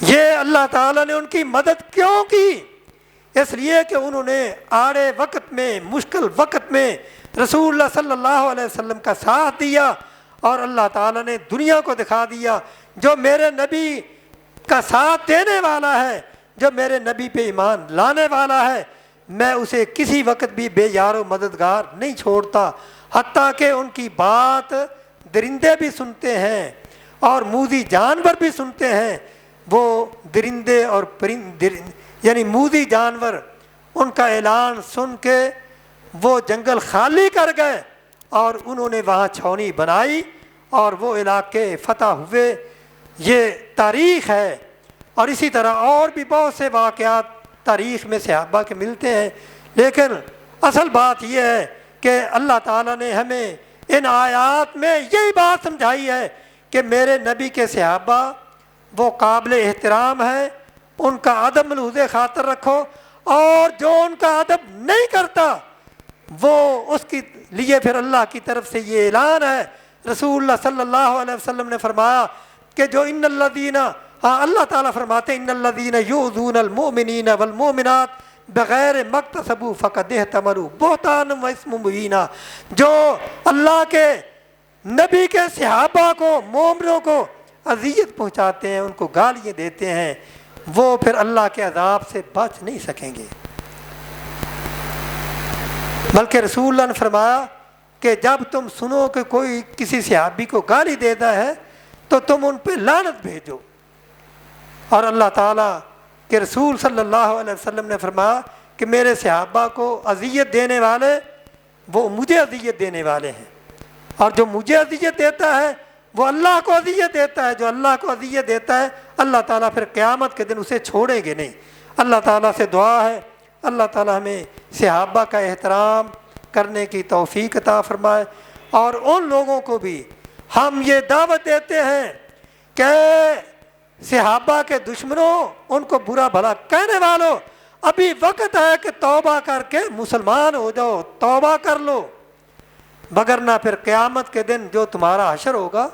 یہ اللہ تعالیٰ نے ان کی مدد کیوں کی؟ اس لیے کہ انہوں نے آڑے وقت میں، مشکل وقت میں رسول اللہ صلی اللہ علیہ وسلم کا ساتھ دیا، اور اللہ تعالیٰ نے دنیا کو دکھا دیا جو میرے نبی کا ساتھ دینے والا ہے، جو میرے نبی پہ ایمان لانے والا ہے، میں اسے کسی وقت بھی بے یار و مددگار نہیں چھوڑتا، حتیٰ کہ ان کی بات درندے بھی سنتے ہیں اور موذی جانور بھی سنتے ہیں۔ وہ درندے اور یعنی موذی جانور ان کا اعلان سن کے وہ جنگل خالی کر گئے اور انہوں نے وہاں چھاؤنی بنائی اور وہ علاقے فتح ہوئے۔ یہ تاریخ ہے، اور اسی طرح اور بھی بہت سے واقعات تاریخ میں صحابہ کے ملتے ہیں، لیکن اصل بات یہ ہے کہ اللہ تعالیٰ نے ہمیں ان آیات میں یہی بات سمجھائی ہے کہ میرے نبی کے صحابہ وہ قابل احترام ہیں، ان کا ادب ملحوظ خاطر رکھو، اور جو ان کا ادب نہیں کرتا وہ اس کی لیے پھر اللہ کی طرف سے یہ اعلان ہے۔ رسول اللہ صلی اللہ علیہ وسلم نے فرمایا کہ جو ان الذین، اللہ تعالیٰ فرماتے ہیں ان الذین یؤذون المؤمنین والمؤمنات بغیر مکتسبوا فقد احتملوا بہتانا و اسما مبینا، جو اللہ کے نبی کے صحابہ کو، مومنوں کو اذیت پہنچاتے ہیں، ان کو گالیاں دیتے ہیں، وہ پھر اللہ کے عذاب سے بچ نہیں سکیں گے۔ بلکہ رسول اللہ نے فرمایا کہ جب تم سنو کہ کوئی کسی صحابی کو گالی دیتا ہے تو تم ان پہ لعنت بھیجو، اور اللہ تعالیٰ کے رسول صلی اللہ علیہ وسلم نے فرمایا کہ میرے صحابہ کو اذیت دینے والے وہ مجھے اذیت دینے والے ہیں، اور جو مجھے اذیت دیتا ہے وہ اللہ کو اذیت دیتا ہے، جو اللہ کو اذیت دیتا ہے اللہ تعالیٰ پھر قیامت کے دن اسے چھوڑیں گے نہیں۔ اللہ تعالیٰ سے دعا ہے اللہ تعالیٰ ہمیں صحابہ کا احترام کرنے کی توفیق عطا فرمائے، اور ان لوگوں کو بھی ہم یہ دعوت دیتے ہیں کہ صحابہ کے دشمنوں، ان کو برا بھلا کہنے والوں، ابھی وقت ہے کہ توبہ کر کے مسلمان ہو جاؤ، توبہ کر لو، مگر نہ پھر قیامت کے دن جو تمہارا حشر ہوگا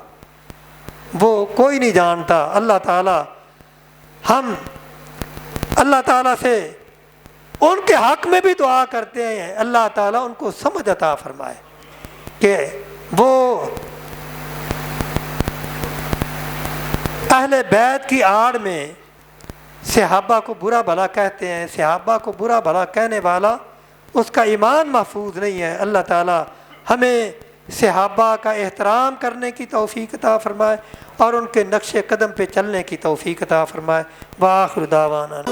وہ کوئی نہیں جانتا۔ اللہ تعالیٰ ہم اللہ تعالیٰ سے ان کے حق میں بھی دعا کرتے ہیں، اللہ تعالیٰ ان کو سمجھ عطا فرمائے کہ وہ اہل بیت کی آڑ میں صحابہ کو برا بھلا کہتے ہیں، صحابہ کو برا بھلا کہنے والا اس کا ایمان محفوظ نہیں ہے۔ اللہ تعالیٰ ہمیں صحابہ کا احترام کرنے کی توفیق عطا فرمائے اور ان کے نقش قدم پہ چلنے کی توفیق عطا فرمائے۔ وآخر دعوانا